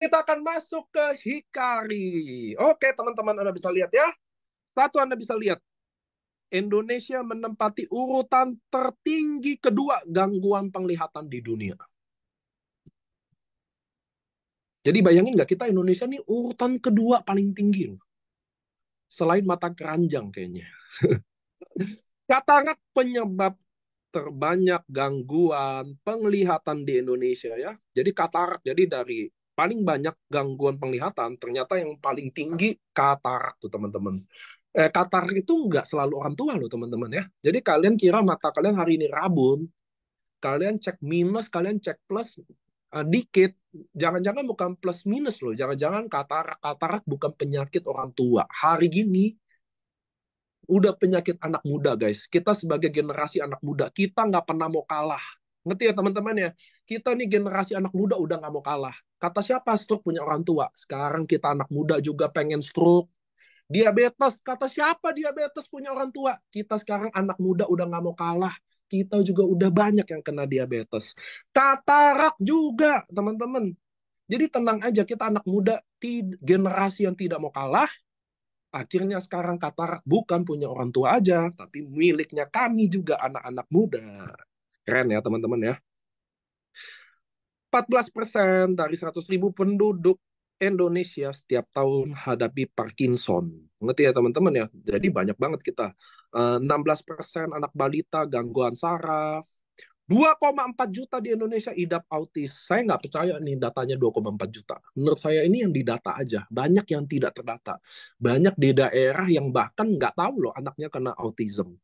Kita akan masuk ke Hikari. Oke, teman-teman, Anda bisa lihat ya. Satu, Anda bisa lihat. Indonesia menempati urutan tertinggi kedua gangguan penglihatan di dunia. Jadi bayangin nggak, kita Indonesia ini urutan kedua paling tinggi. Selain mata keranjang kayaknya. Katarak penyebab terbanyak gangguan penglihatan di Indonesia ya. Jadi katarak, jadi dari paling banyak gangguan penglihatan, ternyata yang paling tinggi katarak tuh teman-teman. Katarak itu nggak selalu orang tua loh teman-teman ya. Jadi kalian kira mata kalian hari ini rabun, kalian cek minus, kalian cek plus dikit. Jangan-jangan bukan plus minus loh. Jangan-jangan katarak bukan penyakit orang tua. Hari gini udah penyakit anak muda, guys. Kita sebagai generasi anak muda, kita nggak pernah mau kalah. Ngerti ya teman-teman ya? Kita nih generasi anak muda udah nggak mau kalah. Kata siapa stroke punya orang tua? Sekarang kita anak muda juga pengen stroke. Diabetes, kata siapa diabetes punya orang tua? Kita sekarang anak muda udah nggak mau kalah. Kita juga udah banyak yang kena diabetes. Katarak juga, teman-teman. Jadi tenang aja, kita anak muda, generasi yang tidak mau kalah. Akhirnya sekarang katarak bukan punya orang tua aja, tapi miliknya kami juga anak-anak muda. Keren ya teman-teman ya. 14% dari 100.000 penduduk Indonesia setiap tahun hadapi Parkinson. Ngerti ya teman-teman ya? Jadi banyak banget kita. 16% anak balita gangguan saraf. 2,4 juta di Indonesia idap autis. Saya nggak percaya nih datanya 2,4 juta. Menurut saya ini yang didata aja. Banyak yang tidak terdata. Banyak di daerah yang bahkan nggak tahu loh anaknya kena autism.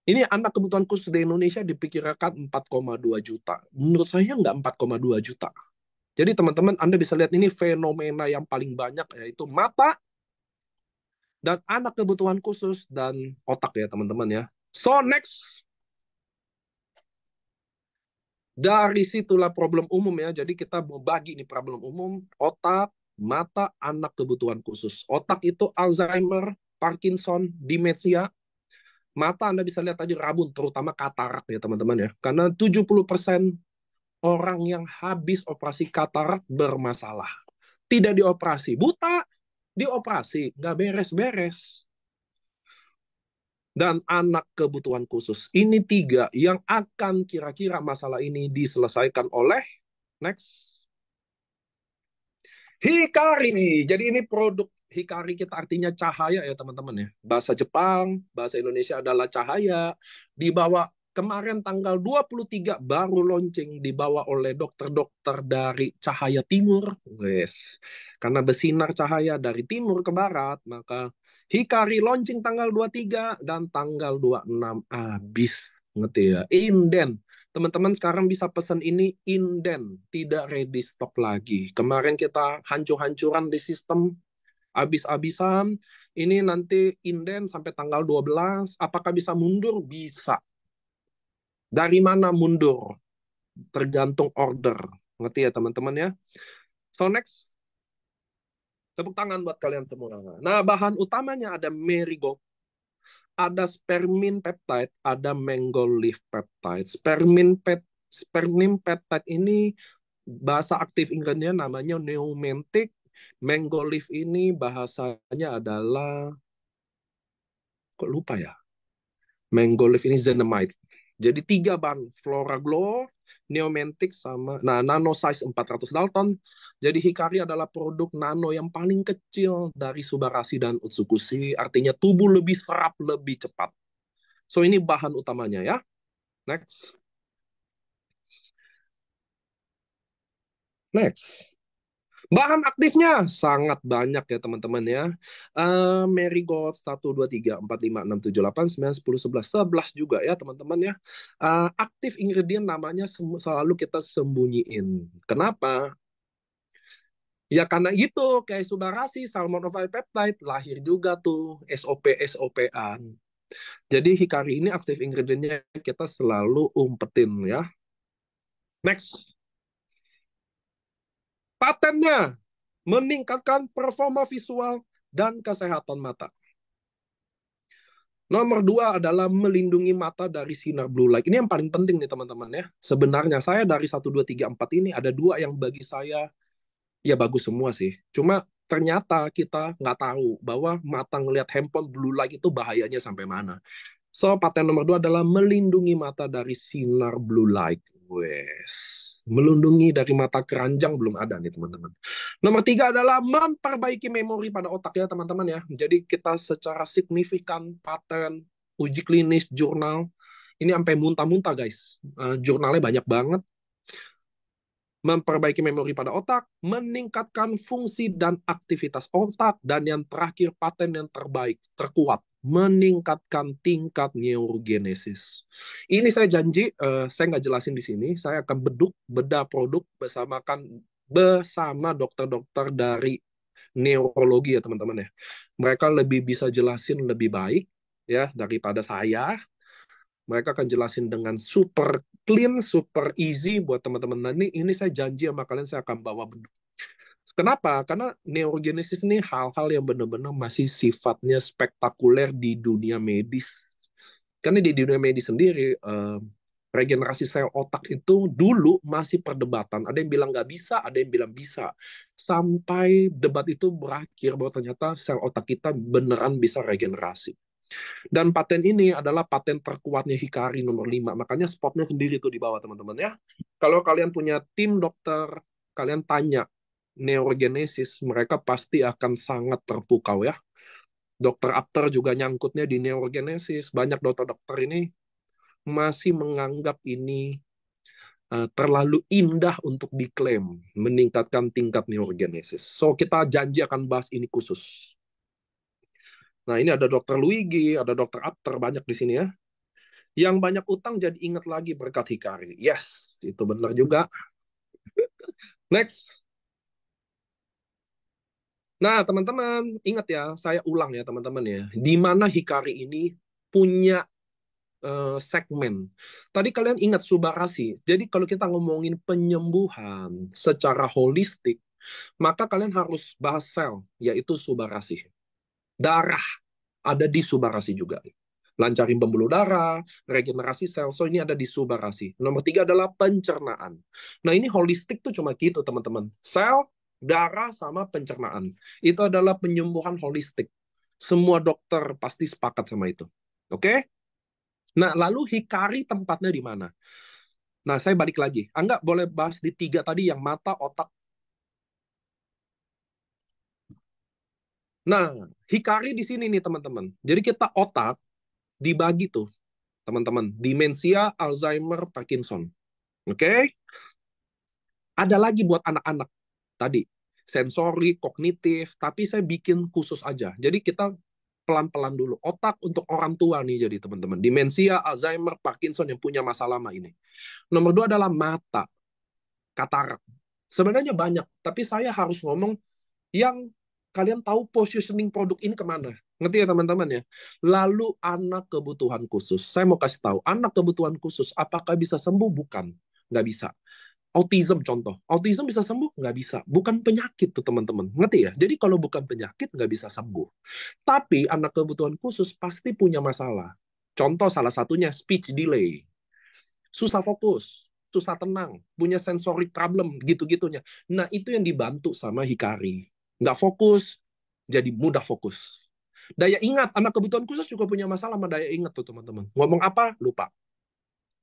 Ini anak kebutuhan khusus di Indonesia dipikirkan 4,2 juta. Menurut saya nggak 4,2 juta. Jadi teman-teman, Anda bisa lihat ini fenomena yang paling banyak yaitu mata dan anak kebutuhan khusus dan otak ya teman-teman ya. So next, dari situlah problem umum ya. Jadi kita mau bagi ini problem umum, otak, mata, anak kebutuhan khusus. Otak itu Alzheimer, Parkinson, demensia. Mata Anda bisa lihat tadi rabun, terutama katarak ya teman-teman ya. Karena 70% orang yang habis operasi katarak bermasalah. Tidak dioperasi, buta, dioperasi, nggak beres-beres. Dan anak kebutuhan khusus. Ini tiga yang akan kira-kira masalah ini diselesaikan oleh, next, Hikari. Jadi ini produk Hikari kita artinya cahaya ya teman-teman ya. Bahasa Jepang, bahasa Indonesia adalah cahaya. Dibawa kemarin tanggal 23 baru launching, dibawa oleh dokter-dokter dari Cahaya Timur. Yes. Karena bersinar cahaya dari timur ke barat, maka Hikari launching tanggal 23 dan tanggal 26 habis. Ngerti ya? Inden. Teman-teman sekarang bisa pesan ini inden, tidak ready stock lagi. Kemarin kita hancur-hancuran di sistem, habis-habisan. Ini nanti inden sampai tanggal 12. Apakah bisa mundur? Bisa. Dari mana mundur? Tergantung order. Ngerti ya teman-teman ya? So next, tepuk tangan buat kalian semua. Nah, bahan utamanya ada marigold, ada spermin peptide, ada mango leaf peptide. Spermin peptide ini bahasa aktif Inggrisnya namanya Neomantic. Mango leaf ini bahasanya adalah, kok lupa ya? Mango leaf ini zenemite. Jadi tiga bahan, Flora Glow, Neomantic sama nano size 400 Dalton. Jadi Hikari adalah produk nano yang paling kecil dari Subarashi dan Utsukushi, artinya tubuh lebih serap lebih cepat. So ini bahan utamanya ya. Next. Next. Bahan aktifnya sangat banyak ya teman-teman ya. Marigold 1, 2, 3, 4, 5, 6, 7, 8, 9, 10, 11. 11 juga ya teman-teman ya. Aktif ingredient namanya selalu kita sembunyiin. Kenapa? Ya karena itu kayak Subarashi, Salmon of Peptide, lahir juga tuh SOP-SOP-an. Jadi Hikari ini aktif ingredientnya kita selalu umpetin ya. Next. Patennya meningkatkan performa visual dan kesehatan mata. Nomor dua adalah melindungi mata dari sinar blue light. Ini yang paling penting nih teman-teman ya. Sebenarnya saya dari 1, 2, 3, 4 ini ada dua yang bagi saya Ya bagus semua sih. Cuma ternyata kita nggak tahu bahwa mata ngelihat handphone blue light itu bahayanya sampai mana. So, paten nomor 2 adalah melindungi mata dari sinar blue light. Wes. Melindungi dari mata keranjang belum ada nih teman-teman. Nomor 3 adalah memperbaiki memori pada otak ya teman-teman ya. Jadi kita secara signifikan paten, uji klinis, jurnal, ini sampai muntah-muntah guys. Jurnalnya banyak banget. Memperbaiki memori pada otak, meningkatkan fungsi dan aktivitas otak, dan yang terakhir paten yang terbaik, terkuat, meningkatkan tingkat neurogenesis. Ini saya janji, saya nggak jelasin di sini, saya akan bedah produk bersama dokter-dokter dari neurologi ya teman-teman ya. Mereka lebih bisa jelasin lebih baik ya daripada saya. Mereka akan jelasin dengan super clean, super easy buat teman-teman. Nah, ini saya janji sama kalian saya akan bawa bentuk. Kenapa? Karena neurogenesis ini hal-hal yang benar-benar masih sifatnya spektakuler di dunia medis. Karena di dunia medis sendiri, regenerasi sel otak itu dulu masih perdebatan. Ada yang bilang nggak bisa, ada yang bilang bisa. Sampai debat itu berakhir bahwa ternyata sel otak kita beneran bisa regenerasi. Dan paten ini adalah paten terkuatnya Hikari nomor 5. Makanya spotnya sendiri tuh di bawah teman-teman ya. Kalau kalian punya tim dokter, kalian tanya neurogenesis, mereka pasti akan sangat terpukau ya. Dokter Apter juga nyangkutnya di neurogenesis. Banyak dokter-dokter ini masih menganggap ini terlalu indah untuk diklaim meningkatkan tingkat neurogenesis. So kita janji akan bahas ini khusus. Nah ini ada dokter Luigi, ada dokter Apter banyak di sini ya. Yang banyak utang jadi ingat lagi berkat Hikari. Yes, itu benar juga. Next. Nah, teman-teman, ingat ya, saya ulang ya, teman-teman ya. Di mana Hikari ini punya segmen. Tadi kalian ingat Subarasi. Jadi kalau kita ngomongin penyembuhan secara holistik, maka kalian harus bahas sel, yaitu Subarasi. Darah ada di Subarasi juga. Lancarin pembuluh darah, regenerasi sel. So ini ada di Subarasi. Nomor 3 adalah pencernaan. Nah ini holistik tuh cuma gitu teman-teman. Sel, darah, sama pencernaan. Itu adalah penyembuhan holistik. Semua dokter pasti sepakat sama itu. Oke? Nah lalu Hikari tempatnya di mana? Nah saya balik lagi. Enggak boleh bahas di 3 tadi yang mata, otak. Nah Hikari di sini nih teman-teman. Jadi kita otak dibagi tuh teman-teman. Demensia, Alzheimer, Parkinson. Oke? Okay? Ada lagi buat anak-anak tadi. Sensori, kognitif, tapi saya bikin khusus aja. Jadi kita pelan-pelan dulu. Otak untuk orang tua nih jadi teman-teman. Demensia, Alzheimer, Parkinson yang punya masalah lama ini. Nomor 2 adalah mata, katarak. Sebenarnya banyak, tapi saya harus ngomong yang kalian tahu positioning produk ini kemana. Ngerti ya teman-teman ya? Lalu anak kebutuhan khusus. Saya mau kasih tahu, anak kebutuhan khusus apakah bisa sembuh? Bukan. Nggak bisa. Autism contoh. Autism bisa sembuh? Nggak bisa. Bukan penyakit tuh teman-teman. Ngerti ya? Jadi kalau bukan penyakit, nggak bisa sembuh. Tapi anak kebutuhan khusus pasti punya masalah. Contoh salah satunya speech delay. Susah fokus, susah tenang, punya sensory problem, gitu-gitunya. Nah, itu yang dibantu sama Hikari. Nggak fokus, jadi mudah fokus. Daya ingat, anak kebutuhan khusus juga punya masalah sama daya ingat tuh teman-teman. Ngomong apa, lupa.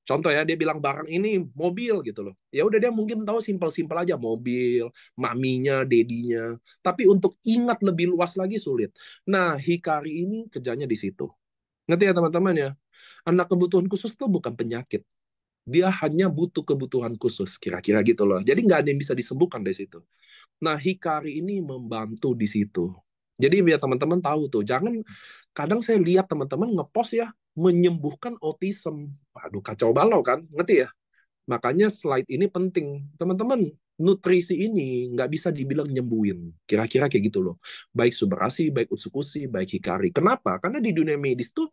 Contoh ya, dia bilang barang ini mobil gitu loh. Ya udah dia mungkin tahu simpel-simpel aja mobil, maminya, dedinya. Tapi untuk ingat lebih luas lagi sulit. Nah, Hikari ini kerjanya di situ. Ngerti ya teman-teman ya? Anak kebutuhan khusus tuh bukan penyakit. Dia hanya butuh kebutuhan khusus, kira-kira gitu loh. Jadi nggak ada yang bisa disembuhkan dari situ. Nah, Hikari ini membantu di situ. Jadi biar teman-teman tahu tuh, jangan kadang saya lihat teman-teman ngepost ya menyembuhkan autism. Waduh, kacau balau kan, ngerti ya? Makanya slide ini penting. Teman-teman, nutrisi ini nggak bisa dibilang nyembuhin. Kira-kira kayak gitu loh. Baik Subarasi, baik Utsukushi, baik Hikari. Kenapa? Karena di dunia medis tuh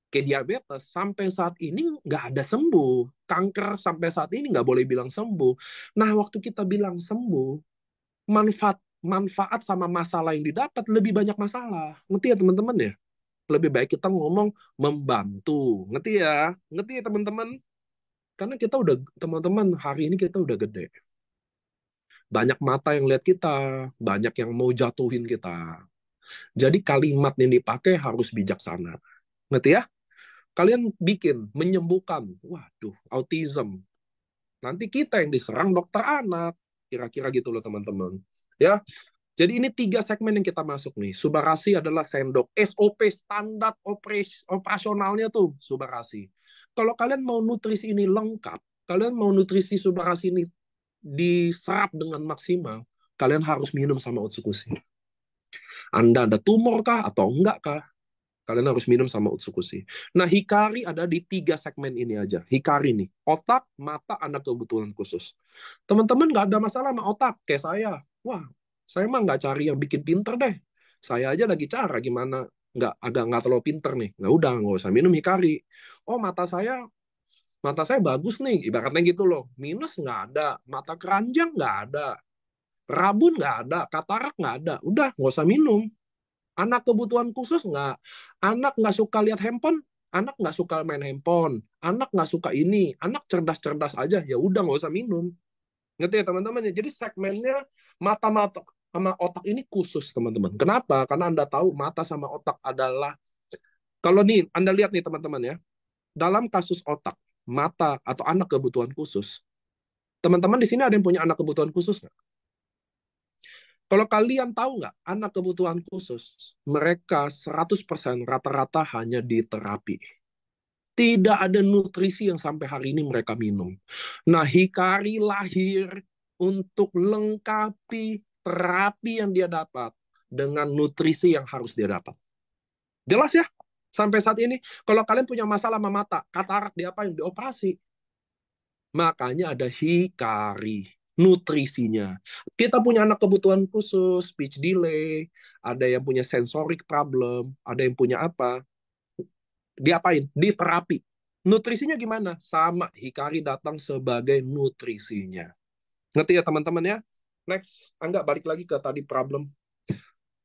kayak diabetes sampai saat ini nggak ada sembuh. Kanker sampai saat ini nggak boleh bilang sembuh. Nah, waktu kita bilang sembuh, manfaat manfaat sama masalah yang didapat lebih banyak masalah. Ngerti ya teman-teman ya? Lebih baik kita ngomong membantu. Ngerti ya? Ngerti ya teman-teman? Karena kita udah, teman-teman, hari ini kita udah gede. Banyak mata yang lihat kita, banyak yang mau jatuhin kita. Jadi kalimat yang dipakai harus bijaksana. Ngerti ya? Kalian bikin menyembuhkan, waduh, autism. Nanti kita yang diserang dokter anak. Kira-kira gitu loh teman-teman. Ya, jadi ini 3 segmen yang kita masuk nih. Subarasi adalah sendok. SOP standar operasionalnya tuh Subarasi. Kalau kalian mau nutrisi ini lengkap, kalian mau nutrisi Subarasi ini diserap dengan maksimal, kalian harus minum sama Otsukushi. Anda ada tumor kah atau enggak kah? Kalian harus minum sama Utsukushi. Nah, Hikari ada di 3 segmen ini aja. Hikari nih, otak, mata, anak kebutuhan khusus. Teman-teman nggak ada masalah sama otak, kayak saya. Wah, saya mah nggak cari yang bikin pinter deh. Saya aja lagi cara gimana agak nggak terlalu pinter nih. Nggak udah, nggak usah minum Hikari. Oh, mata saya bagus nih, ibaratnya gitu loh. Minus nggak ada, mata keranjang nggak ada, rabun nggak ada, katarak nggak ada. Udah, nggak usah minum. Anak kebutuhan khusus nggak. Anak nggak suka lihat handphone, anak nggak suka main handphone, anak nggak suka ini, anak cerdas-cerdas aja, ya udah nggak usah minum. Ngerti ya teman-teman ya? Jadi segmennya mata-mata sama otak ini khusus teman-teman. Kenapa? Karena Anda tahu mata sama otak adalah, kalau nih Anda lihat nih teman-teman ya, dalam kasus otak, mata atau anak kebutuhan khusus, teman-teman di sini ada yang punya anak kebutuhan khusus nggak? Kalau kalian tahu nggak, anak kebutuhan khusus, mereka 100% rata-rata hanya di terapi. Tidak ada nutrisi yang sampai hari ini mereka minum. Nah, Hikari lahir untuk lengkapi terapi yang dia dapat dengan nutrisi yang harus dia dapat. Jelas ya? Sampai saat ini, kalau kalian punya masalah sama mata, katarak diapain? Dioperasi. Makanya ada Hikari, nutrisinya. Kita punya anak kebutuhan khusus, speech delay, ada yang punya sensorik problem, ada yang punya apa, diapain? Di terapi. Nutrisinya gimana? Sama, Hikari datang sebagai nutrisinya. Ngerti ya teman-teman ya? Next, Angga balik lagi ke tadi problem.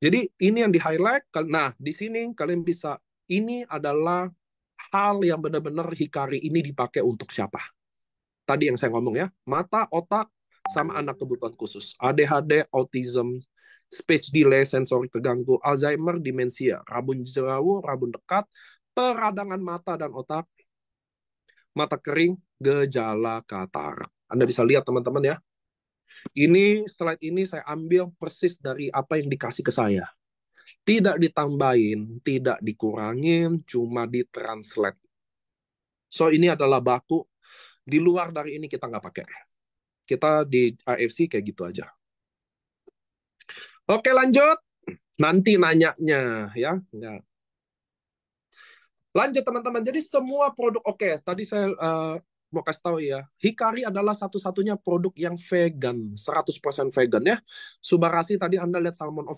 Jadi ini yang di-highlight. Nah, di sini kalian bisa, ini adalah hal yang benar-benar Hikari ini dipakai untuk siapa? Tadi yang saya ngomong ya, mata, otak, sama anak kebutuhan khusus. ADHD, autism, speech delay, sensorik terganggu, Alzheimer, demensia, rabun jauh, rabun dekat, peradangan mata dan otak, mata kering, gejala katarak. Anda bisa lihat teman-teman ya. Ini slide ini saya ambil persis dari apa yang dikasih ke saya. Tidak ditambahin, tidak dikurangin, cuma ditranslate. So ini adalah baku. Di luar dari ini kita nggak pakai. Kita di AFC kayak gitu aja. Oke lanjut. Nanti nanyanya ya. Nggak. Lanjut teman-teman. Jadi semua produk oke. Tadi saya mau kasih tahu ya. Hikari adalah satu-satunya produk yang vegan. 100% vegan ya. Subarasi tadi Anda lihat salmon of